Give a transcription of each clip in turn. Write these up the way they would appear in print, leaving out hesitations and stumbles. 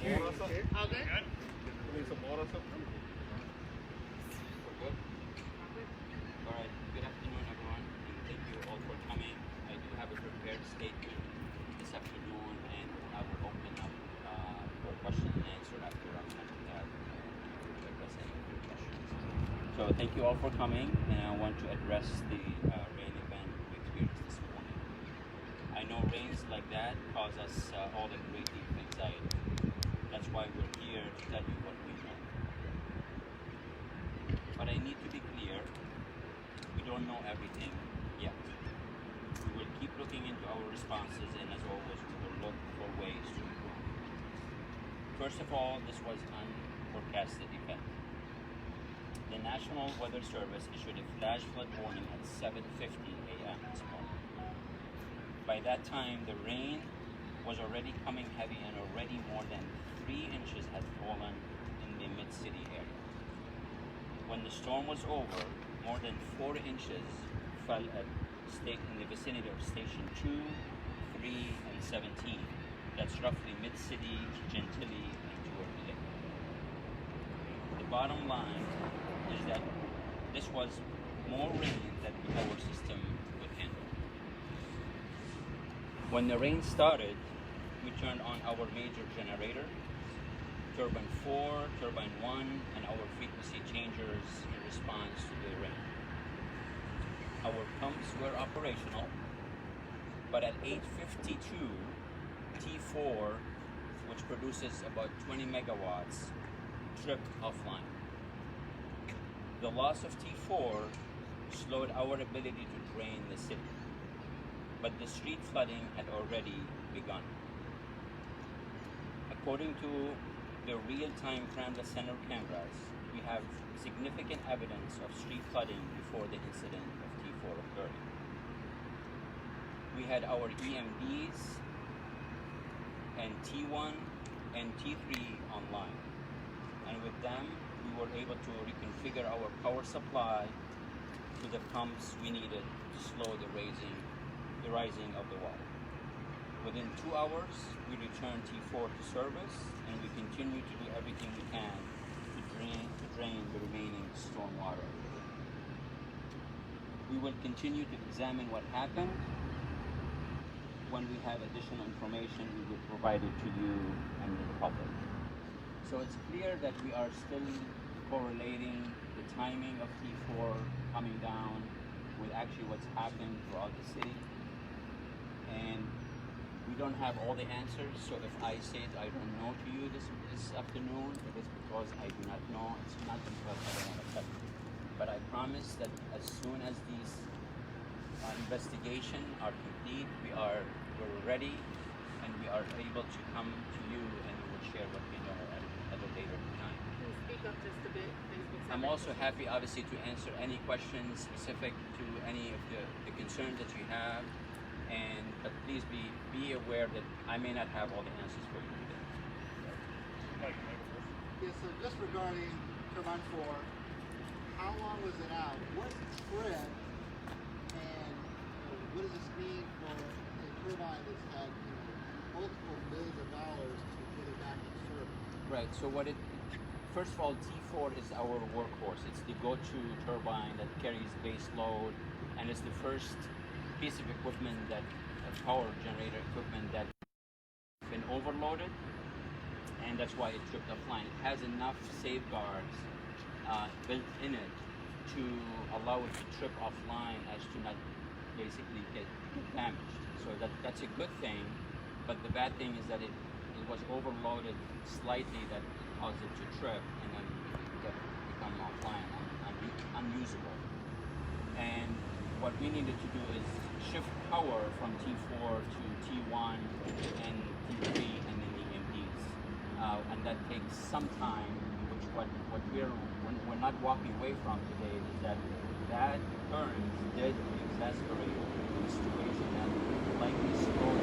All good? Need some water or something? Good. All right. Good afternoon, everyone, and thank you all for coming. I do have a prepared statement this afternoon, and I will open up for question and answer after I'm done with that to address any of your questions. So thank you all for coming, and I want to address the rain event we experienced this morning. I know rains like that cause us all a great deal of anxiety. That's why we're here to tell you what we know. But I need to be clear, we don't know everything yet. We will keep looking into our responses, and as always, we will look for ways to improve. First of all, this was an unforecasted event. The National Weather Service issued a flash flood warning at 7:50 a.m. this morning. By that time, the rain was already coming heavy, and already more than 3 inches had fallen in the mid-city area. When the storm was over, more than 4 inches fell in the vicinity of Station 2, 3, and 17. That's roughly mid-city, Gentilly, and Turbine Lake. The bottom line is that this was more rain than our system could handle. When the rain started, we turned on our major generator, Turbine 4, Turbine 1, and our frequency changers in response to the rain. Our pumps were operational, but at 8:52, T4, which produces about 20 megawatts, tripped offline. The loss of T4 slowed our ability to drain the city, but the street flooding had already begun. According to the real-time Cranberry Center cameras, we have significant evidence of street flooding before the incident of T4 occurred. We had our EMDs and T1 and T3 online, and with them we were able to reconfigure our power supply to the pumps we needed to slow the rising of the water. Within 2 hours, we returned T4 to service, and we continue to do everything we can to drain the remaining storm water. We will continue to examine what happened. When we have additional information, we will provide it to you and the public. So it's clear that we are still correlating the timing of T4 coming down with actually what's happening throughout the city. And we don't have all the answers, so if I say I don't know to you this afternoon, it is because I do not know. It's not because I don't want to tell you. But I promise that as soon as these investigations are complete, we're ready, and we are able to come to you, and we will share what we know at a later time. Can you speak up just a bit? I'm also happy, obviously, to answer any questions specific to any of the concerns that you have. But please be aware that I may not have all the answers for you today. Yeah, so just regarding Turbine 4, how long was it out? What spread, and what does this mean for a turbine that's had multiple millions of dollars to put it back in service? Right, so first of all, T4 is our workhorse. It's the go-to turbine that carries base load, and it's the first piece of equipment power generator equipment that has been overloaded, and that's why it tripped offline. It has enough safeguards built in it to allow it to trip offline as to not basically get damaged. So that's a good thing, but the bad thing is that it was overloaded slightly that caused it to trip and then become offline, unusable. And what we needed to do is shift power from T4 to T1 and T3 and then the EMDs. And that takes some time, which what we're not walking away from today is that current did exacerbate the situation that likely slowed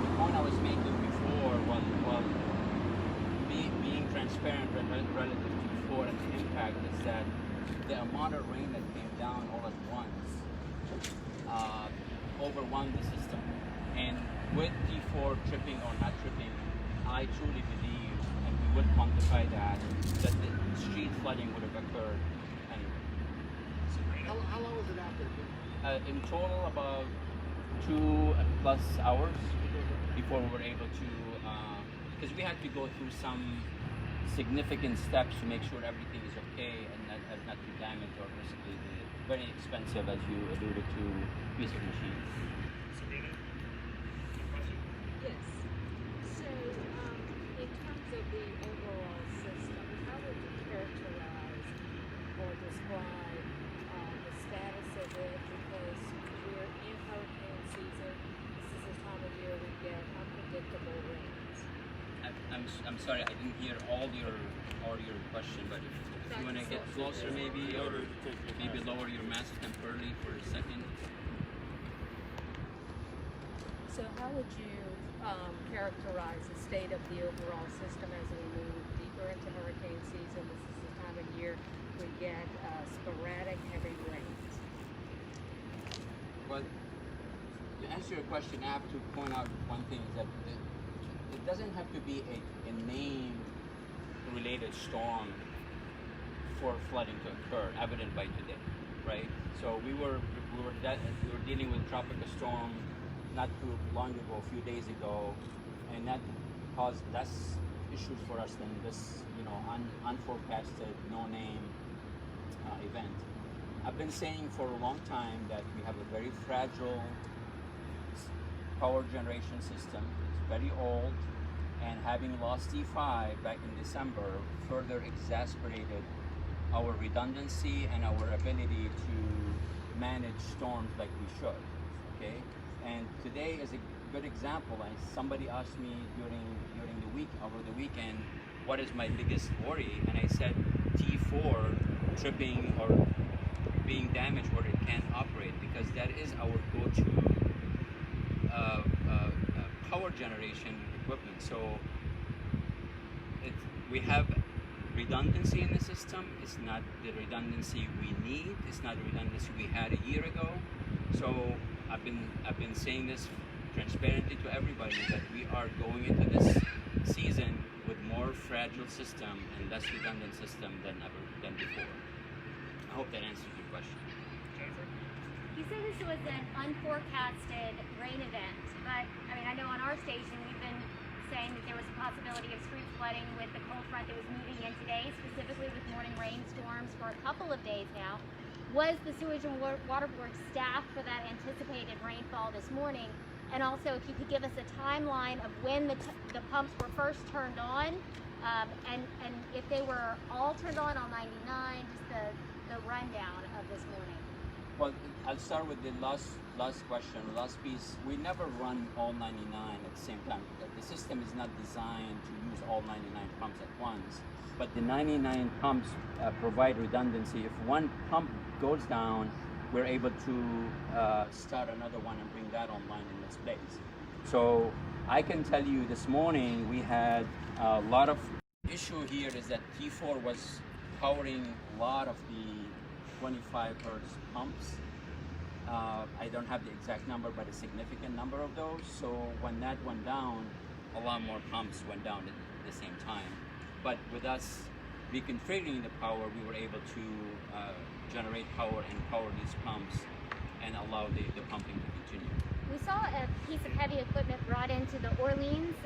the point I was making before was being transparent relative to T4 and the impact is that the amount of rain that came down all at once overwhelm the system. And with T4 tripping or not tripping, I truly believe, and we would quantify that the street flooding would have occurred anyway. How long was it out there? In total, about 2+ hours before we were able to, because we had to go through some significant steps to make sure everything is okay and not to damage or risk the very expensive, as you alluded to, piece of machine. Sabrina, question? Yes. So, in terms of the overall system, how would you characterize or describe the status of it? Because we're in hurricane season. This is the time of year we get unpredictable rains. I'm sorry, I didn't hear all your question, but if you want to get closer, maybe, or maybe lower your mask temporarily for a second. So how would you characterize the state of the overall system as we move deeper into hurricane season? This is the time of year we get sporadic heavy rains. Well, to answer your question, I have to point out one thing, is that it doesn't have to be a name-related storm for flooding to occur, evident by today, right? So we were dealing with tropical storm not too long ago, a few days ago, and that caused less issues for us than this, unforecasted, no-name event. I've been saying for a long time that we have a very fragile power generation system. It's very old, and having lost T5 back in December further exacerbated our redundancy and our ability to manage storms like we should. Okay, and today is a good example. And somebody asked me over the weekend, what is my biggest worry? And I said T4 tripping or being damaged where it can't operate, because that is our go-to power generation equipment. So we have redundancy in the system. It's not the redundancy we need. It's not the redundancy we had a year ago. So I've been saying this transparently to everybody, that we are going into this season with more fragile system and less redundant system than before. I hope that answers your question. Jennifer? You said this was an unforecasted rain event, but I know on our station we've been saying that there was a possibility of street flooding with the cold front that was moving in today, specifically with morning rainstorms for a couple of days now. Was the Sewage and Water Board staffed for that anticipated rainfall this morning? And also, if you could give us a timeline of when the pumps were first turned on, and if they were all turned on 99, just the rundown of this morning. Well, I'll start with the last question, the last piece. We never run all 99 at the same time. The system is not designed to use all 99 pumps at once, but the 99 pumps provide redundancy. If one pump goes down, we're able to start another one and bring that online in its place. So I can tell you this morning we had a lot of issue here is that T4 was powering a lot of the 25 hertz pumps. I don't have the exact number, but a significant number of those. So when that went down, a lot more pumps went down at the same time. But with us reconfiguring the power, we were able to generate power and power these pumps and allow the pumping to continue. We saw a piece of heavy equipment brought into the Orleans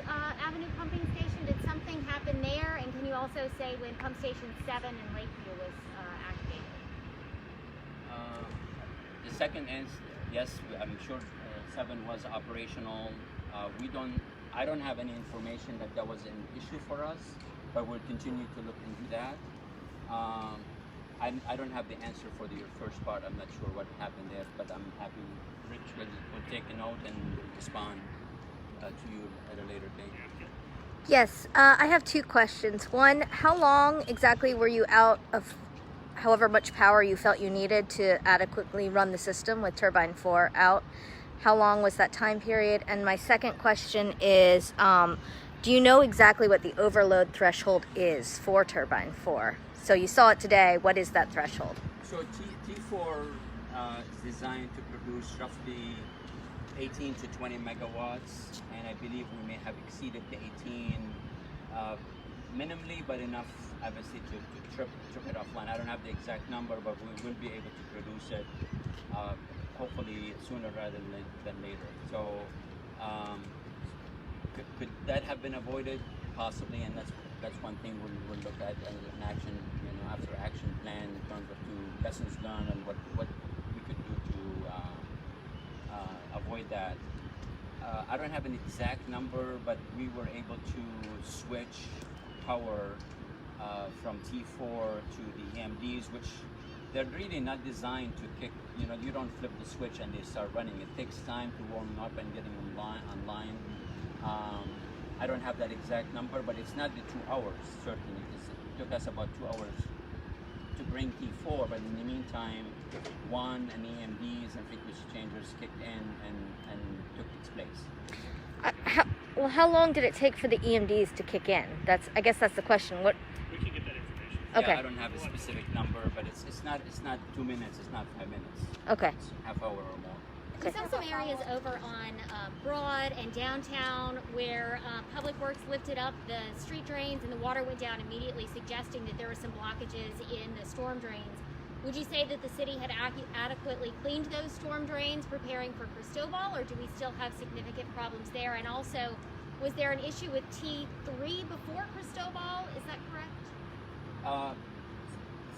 Avenue pumping station. Did something happen there? And can you also say when pump station 7 in Lakeview was activated? The second is, yes, I'm sure 7 was operational. I don't have any information that was an issue for us, but we'll continue to look into that. I don't have the answer for your first part. I'm not sure what happened there, but I'm happy Rich will take a note and respond to you at a later date. Yes, I have 2 questions. One, how long exactly were you out of however much power you felt you needed to adequately run the system with Turbine 4 out? How long was that time period? And my second question is, do you know exactly what the overload threshold is for Turbine 4? So you saw it today. What is that threshold? So T4 is designed to produce roughly 18 to 20 megawatts, and I believe we may have exceeded the 18 minimally, but enough obviously to trip it offline. I don't have the exact number, but we will be able to produce it hopefully sooner rather than later. So could that have been avoided? Possibly, and that's one thing we'll look at as an action, after action plan in terms of lessons learned and what we could do to avoid that. I don't have an exact number, but we were able to switch power from T4 to the EMDs, which they're really not designed to kick. You don't flip the switch and they start running. It takes time to warm up and getting them online. I don't have that exact number, but it's not the 2 hours, certainly. It took us about 2 hours to bring T4, but in the meantime, one and EMDs and frequency changers kicked in and took its place. How long did it take for the EMDs to kick in? I guess that's the question. What? We can get that information. Okay. Yeah, I don't have a specific number, but it's not 2 minutes. It's not 5 minutes. Okay. It's half hour or more. We saw some areas over on Broad and downtown where Public Works lifted up the street drains and the water went down immediately, suggesting that there were some blockages in the storm drains. Would you say that the city had adequately cleaned those storm drains preparing for Cristobal, or do we still have significant problems there? And also, was there an issue with T3 before Cristobal? Is that correct?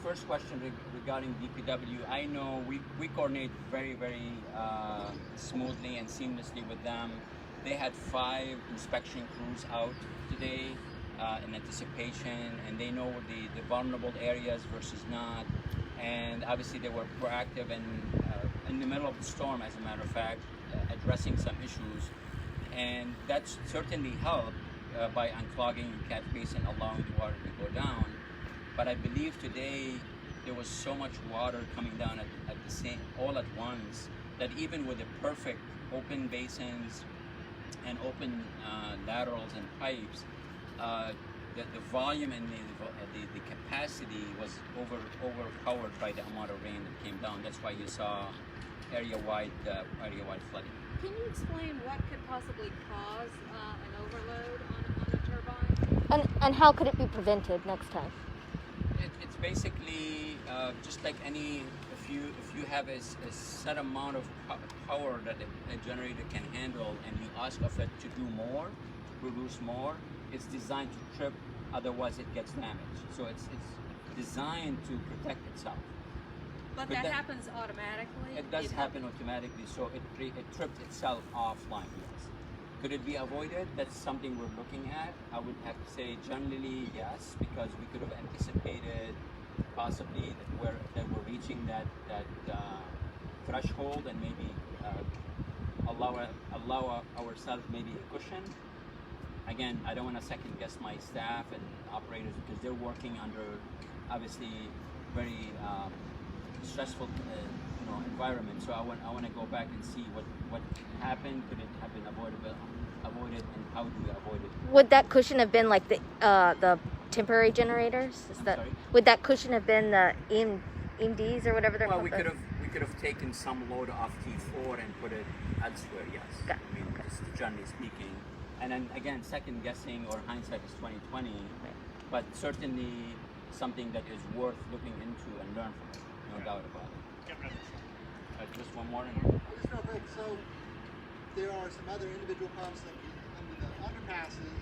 First question regarding DPW, I know we coordinate very, very smoothly and seamlessly with them. They had 5 inspection crews out today in anticipation, and they know the vulnerable areas versus not. And obviously they were proactive and in the middle of the storm, as a matter of fact, addressing some issues. And that's certainly helped by unclogging the catch basin, allowing the water to go down. But I believe today there was so much water coming down all at once, that even with the perfect open basins and open laterals and pipes, the volume and the capacity was overpowered by the amount of rain that came down. That's why you saw area-wide flooding. Can you explain what could possibly cause an overload on a turbine? And how could it be prevented next time? It's basically just like if you have a set amount of power that a generator can handle, and you ask of it to do more, produce more, it's designed to trip, otherwise it gets damaged. So it's designed to protect itself. But that happens automatically? It does happen automatically, so it tripped itself offline, yes. Could it be avoided? That's something we're looking at. I would have to say generally yes, because we could have anticipated possibly that we're reaching that threshold, and maybe allow ourselves maybe a cushion. Again, I don't want to second guess my staff and operators, because they're working under obviously very stressful environment. So I want to go back and see what happened. Could it have been avoided, and how do we avoid it? Would that cushion have been like the temporary generators? Would that cushion have been the EMDs or whatever they're called? Well, we could have taken some load off T4 and put it elsewhere. Yes. Got it. I mean, just generally speaking. And then again, second guessing or hindsight is 20/20. Right. But certainly something that is worth looking into and learn from it. No doubt about it. Just one more. Just real quick, so there are some other individual pumps that under the underpasses.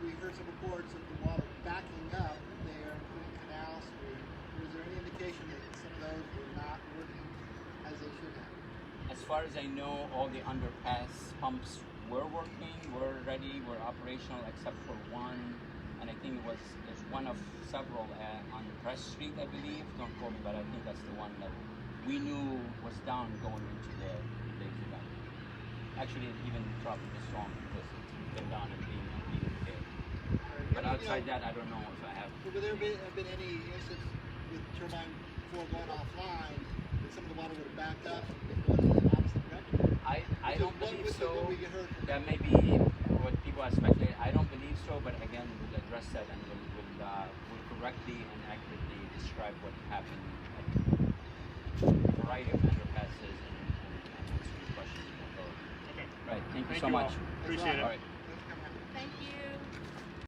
We heard some reports of the water backing up there, including Canal Street. Was there any indication that some of those were not working as they should have? As far as I know, all the underpass pumps were working, were ready, were operational, except for one. And I think there's one of several on Press Street, I believe. Don't quote me, but I think that's the one that we knew was down going into the event. Actually, it even dropped the storm because it's been down and being okay. But outside that, I don't know if I have. Would there have been any instance with turbine 4 going offline that some of the water would have backed up and gone in the opposite direction? I don't believe so. That may be what people are speculating. I don't believe so, but again, we'll address that and we'll correctly and accurately describe what happened. Thank you Thank so you much. all. Appreciate it. All right.